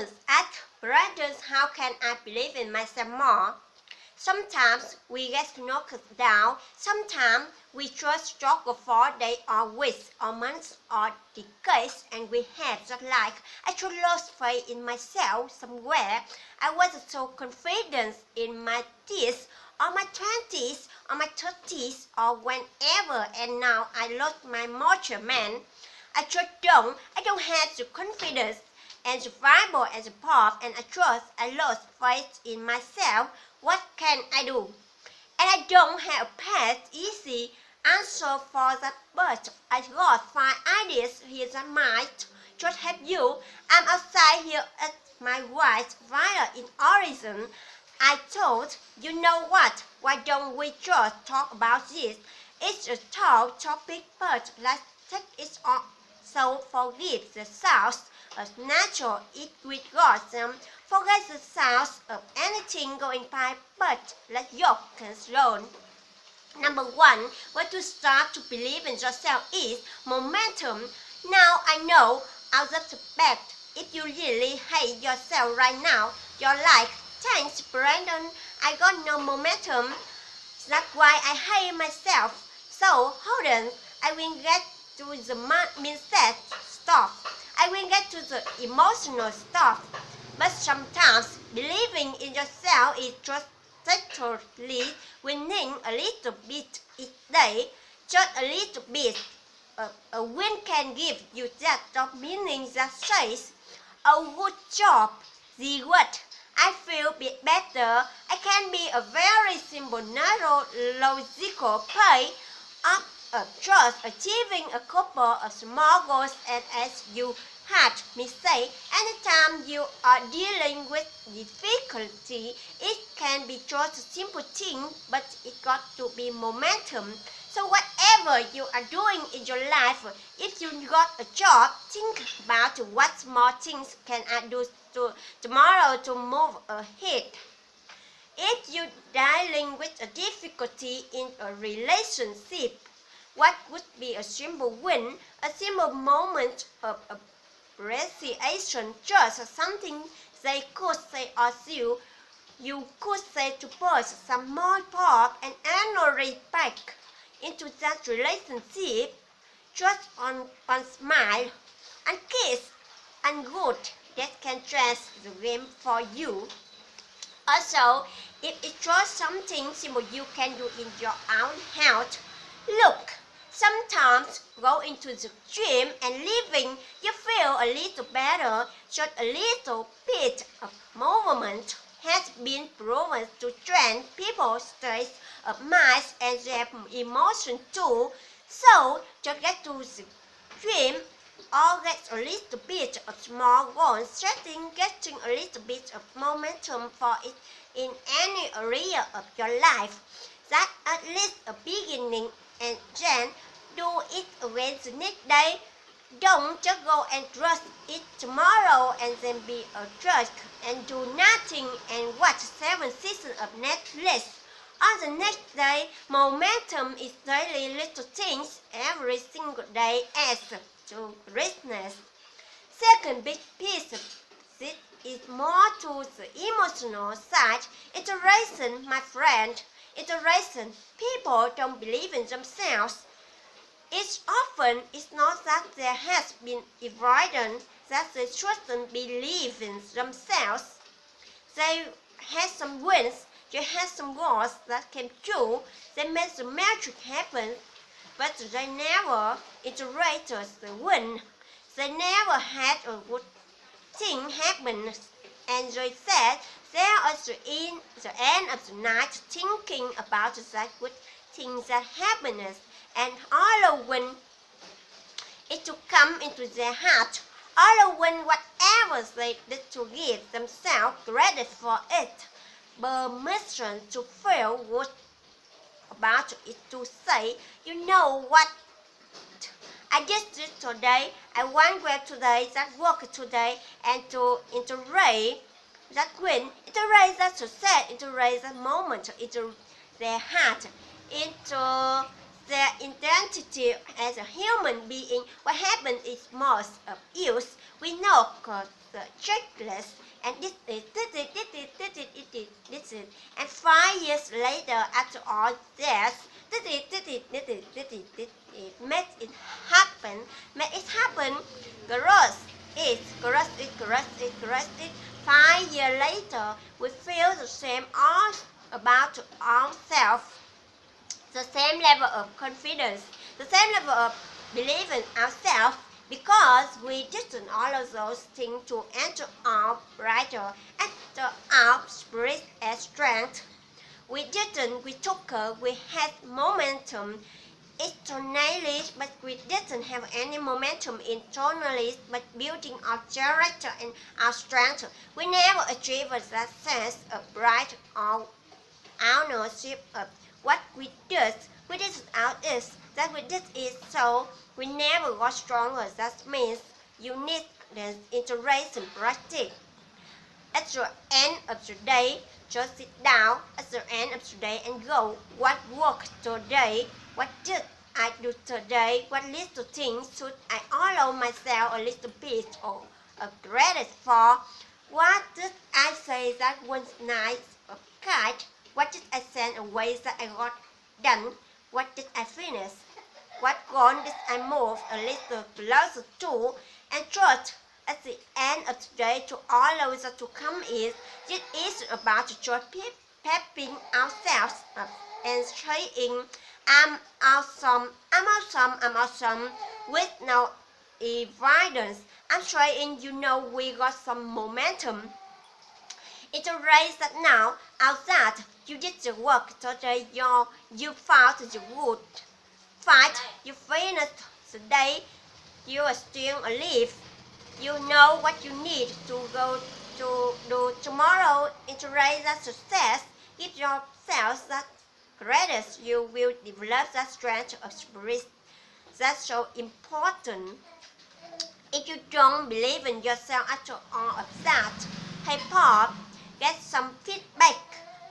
Students ask parents, how can I believe in myself more? Sometimes we get knocked down, sometimes we just struggle for days or weeks or months or decades, and we have just like I should lost faith in myself somewhere. I wasn't so confident in my teens or my 20s or my 30s or whenever, and now I lost my motor man. I don't have the confidence and survival and support, and I lost faith in myself. What can I do? And I don't have a past easy answer for that, but I got 5 ideas here that might just help you. I'm outside here at my white villa in Horizon. I thought, you know what? Why don't we just talk about this? It's a tough topic, but let's take it on. So forgive the sounds of nature, it with God them. Forget the sounds of anything going by, but let your control. Number 1, way to start to believe in yourself is momentum. Now I know out of the fact, if you really hate yourself right now, you're like, thanks Brandon, I got no momentum. That's why I hate myself. So hold on, I will get to the mindset stuff. I will get to the emotional stuff. But sometimes believing in yourself is just literally winning a little bit each day. Just a little bit. A win can give you that of meaning that says, oh good job, the what? I feel bit better. I can be a very simple neurological play up just achieving a couple of small goals, and as you had me say, anytime you are dealing with difficulty, it can be just a simple thing, but it got to be momentum. So whatever you are doing in your life, if you got a job, think about what small things can I do tomorrow to move ahead. If you're dealing with a difficulty in a relationship, what would be a simple win, a simple moment of appreciation, just something they could say or do? You could say to put some more thought and energy back into that relationship, just on smile and kiss and good, that can change the game for you. Also, if it's just something simple you can do in your own house, look, sometimes go into the gym and leaving, you feel a little better. Just a little bit of movement has been proven to train people's state of mind and their emotion too. So, just get to the gym or get a little bit of small goal setting, getting a little bit of momentum for it in any area of your life. That's at least a beginning, and then do it again the next day. Don't just go and trust it tomorrow and then be a jerk and do nothing and watch 7 seasons of Netflix. On the next day, momentum is daily little things every single day adds to greatness. Second big piece of this is more to the emotional side. Iteration, my friend. Iteration. People don't believe in themselves. It's not that there has been evidence that they shouldn't believe in themselves. They had some wins, they had some goals that came true, they made the magic happen, but they never iterated the win. They never had a good thing happen, and they said there at the end of the night thinking about that good thing that happened, and all when it to come into their heart, all when whatever they did to give themselves credit for it, permission to feel good about it, to say, you know what, I did this today, I went well today, that work today, and to iterate that win, iterate that success, iterate that moment, into their heart, into their identity as a human being. What happened is most of use. We know because the check effortless. And this is. And 5 years later, after all this, make it happen, growth it. 5 years later, we feel the same all about ourselves, the same level of confidence, the same level of belief in ourselves, because we did all of those things to enter our brighter, enter our spirit and strength. We took we had momentum externally, but we didn't have any momentum internally, but building our character and our strength. We never achieved that sense of bright or ownership of what we did. We did out is that we did it, so we never got stronger. That means you need the iteration practice. At the end of the day, just sit down at the end of the day and go, what worked today? What did I do today? What little things should I allow myself a little bit of credit for? What did I say that was nice or kind? What did I send away that I got done? What did I finish? What goal did I move a little closer to? And trust at the end of the day to all those that to come is, it is about just pepping ourselves up and saying, I'm awesome, with no evidence. I'm saying, we got some momentum. It's a race that now, outside, you did the work today, you fought the good fight, you finished the day, you are still alive. You know what you need to go to do tomorrow. It's a race that success. Give yourself that credit. You will develop that strength of spirit. That's so important. If you don't believe in yourself after all of that, hey Paul, get some feedback.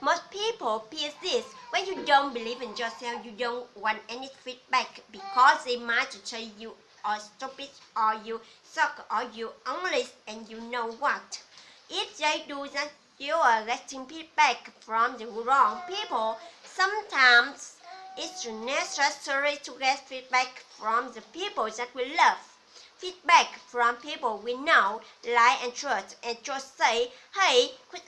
Most people feel this. When you don't believe in yourself, you don't want any feedback, because they might say you are stupid, or you suck, or you honest, and you know what. If they do that, you are getting feedback from the wrong people. Sometimes it's necessary to get feedback from the people that we love. Feedback from people we know, like and trust, and just say, hey, could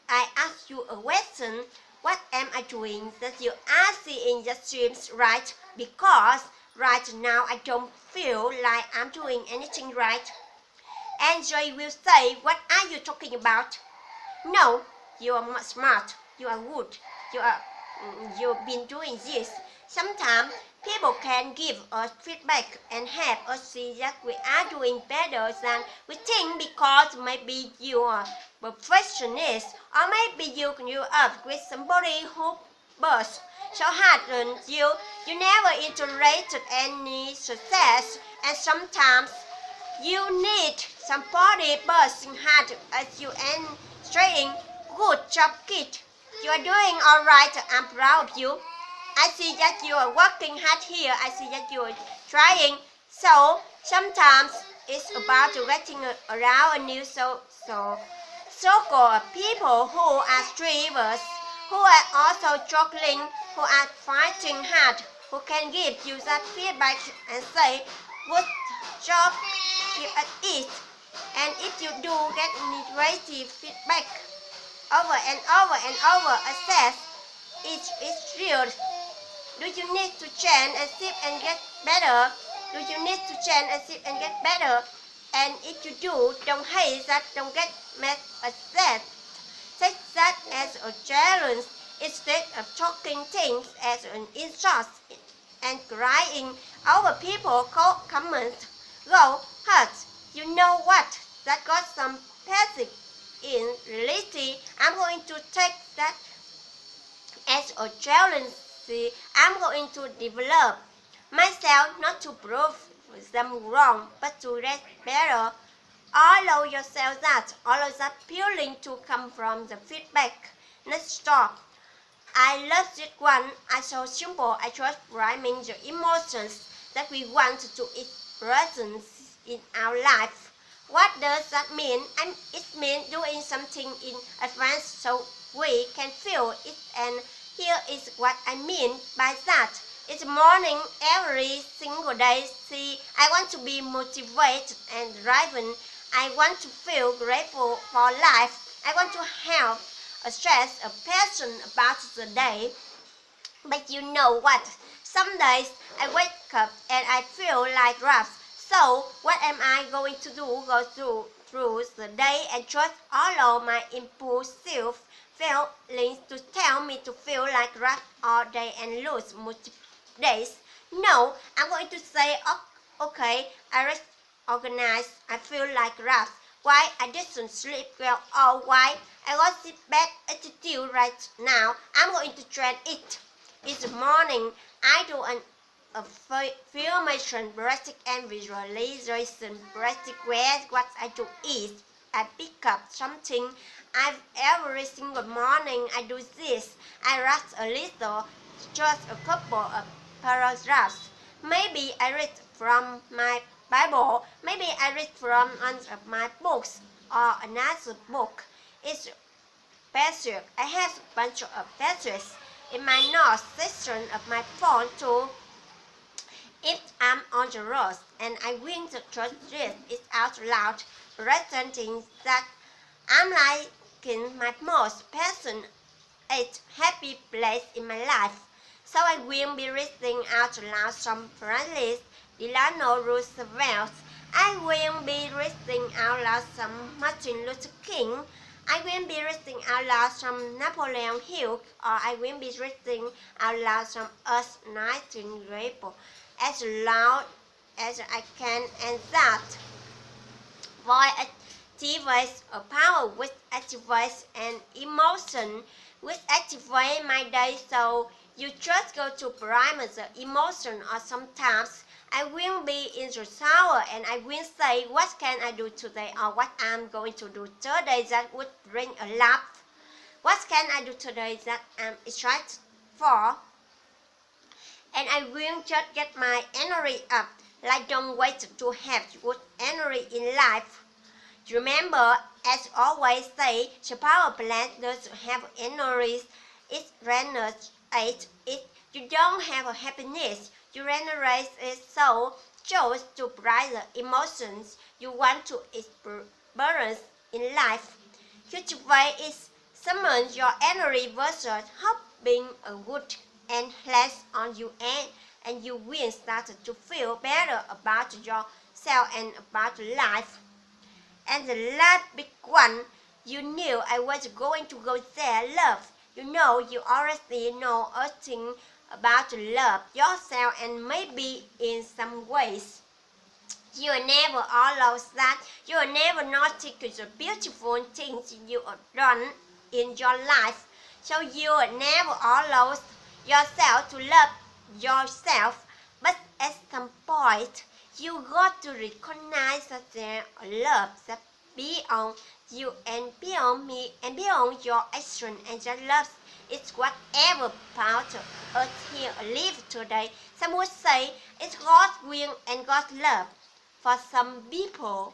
I ask you a question? What am I doing that you are seeing that seems right? Because right now I don't feel like I'm doing anything right. And they will say, what are you talking about? No, you are smart, you are good, you've been doing this. Sometimes people can give us feedback and help us see that we are doing better than we think, because maybe you are a perfectionist, or maybe you grew up with somebody who burst so hard on you, you never iterated any success, and sometimes you need somebody bursting hard at you and saying, good job kid, you are doing alright, I'm proud of you. I see that you are working hard here, I see that you are trying. So sometimes it's about getting around a new circle of people who are strivers, who are also struggling, who are fighting hard, who can give you that feedback and say, good job, keep at it. And if you do get negative feedback over and over and over, assess it is real. Do you need to change and shift and get better? Do you need to change and shift and get better? And if you do, don't hate that, don't get mad at that. Take that as a challenge instead of talking things as an insult and crying over people comments. Go hurt. You know what? That got some passive. In reality, I'm going to take that as a challenge. I'm going to develop myself, not to prove them wrong, but to get better. Allow yourself that, all of that feeling to come from the feedback. Let's stop. I love this one. I so simple. I just rhyming the emotions that we want to express in our life. What does that mean? It means doing something in advance so we can feel it, and here is what I mean by that. It's morning every single day. See, I want to be motivated and driven. I want to feel grateful for life. I want to have a stress, a passion about the day. But you know what? Some days I wake up and I feel like rats. So what am I going to do? Go through the day and just allow my impulsive feelings to tell me to feel like rat all day and lose days? No, I'm going to say, okay, I rest organized. I feel like rat. Why I didn't sleep well, or why I got this bad attitude right now. I'm going to train it. This morning, I do an affirmation, breathing and visualization. Breathing where what I do is I pick up something. Every single morning I do this. I write a little, just a couple of paragraphs. Maybe I read from my Bible. Maybe I read from one of my books or another book. It's passage. I have a bunch of passages in my notes section of my phone too. If I'm on the road and I will just read it out loud, presenting that I'm liking my most passionate happy place in my life. So I will be reading out loud some Francis Delano Roosevelt. I will be reading out loud some Martin Luther King. I will be reading out loud some Napoleon Hill, or I will be reading out loud some Earth Nightingale as loud as I can, and that voice activates a power which activates an emotion which activates my day. So you just go to prime the emotion, or sometimes I will be in the shower and I will say, what can I do today, or what I'm going to do today that would bring a laugh. What can I do today that I'm excited for? And I will just get my energy up. Like, don't wait to have good energy in life. Remember, as always say, the power plant does have energy. It regenerates it. You don't have a happiness. You regenerate it, so choose to brighten emotions you want to experience in life. Cultivate it. Summon your energy versus hoping a good and less on you, and you will start to feel better about yourself and about life. And the last big one, you knew I was going to go there, love. You know, you already know a thing about love yourself, and maybe in some ways you never allow that. You never notice the beautiful things you have done in your life. So you never allow yourself to love yourself. But at some point, you got to recognize that there is love that beyond you and beyond me and beyond your action, and that love is whatever part of us here live today. Some would say it's God's will and God's love. For some people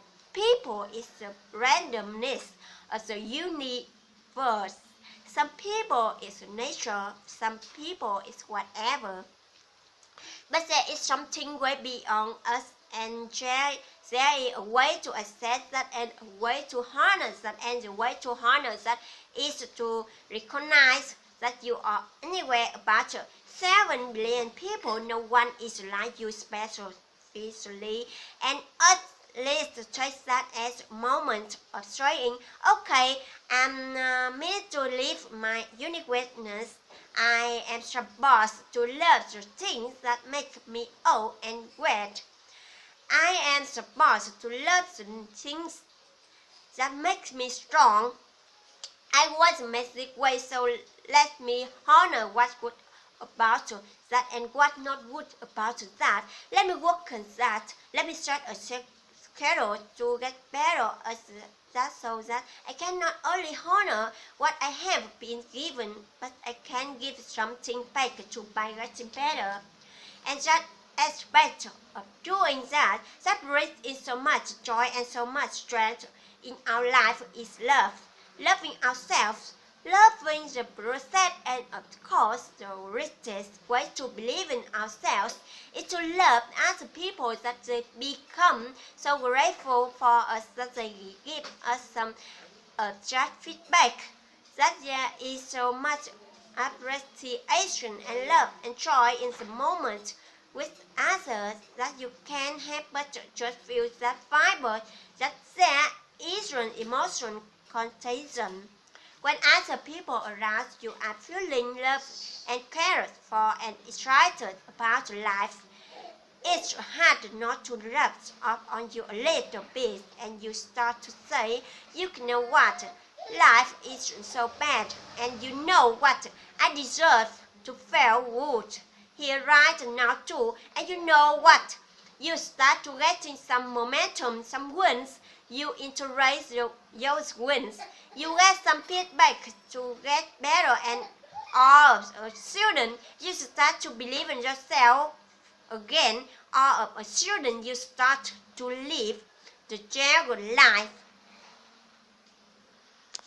is the randomness of the universe. Some people is nature, some people is whatever. But there is something way beyond us, and there is a way to access that, and a way to harness that, and the way to harness that is to recognize that you are anywhere about 7 billion people. No one is like you specially, and at least take that as a moment of saying, okay, I'm meant to live my uniqueness. I am supposed to love the things that make me old and great. I am supposed to love the things that make me strong. I was made this way, so let me honor what's good about that and what not good about that. Let me work on that. Let me set a schedule to get better at that, so that I can not only honor what I have been given, but I can give something back to by getting better. And that aspect of doing that brings in so much joy and so much strength in our life is love. Loving ourselves, loving the process, and of course the richest way to believe in ourselves is to love other people, that they become so grateful for us, that they give us some just feedback, that there is so much appreciation and love and joy in the moment with others, that you can't help but just feel that vibe, that there is an emotion contagion. When other people around you are feeling loved and cared for and excited about life, it's hard not to rub off on you a little bit, and you start to say, you know what, life isn't so bad, and you know what, I deserve to feel good here right now too, and you know what, you start to getting some momentum, some wins, you integrate those wins, you get some feedback to get better, and all of a sudden you start to believe in yourself again. All of a sudden you start to live the genuine life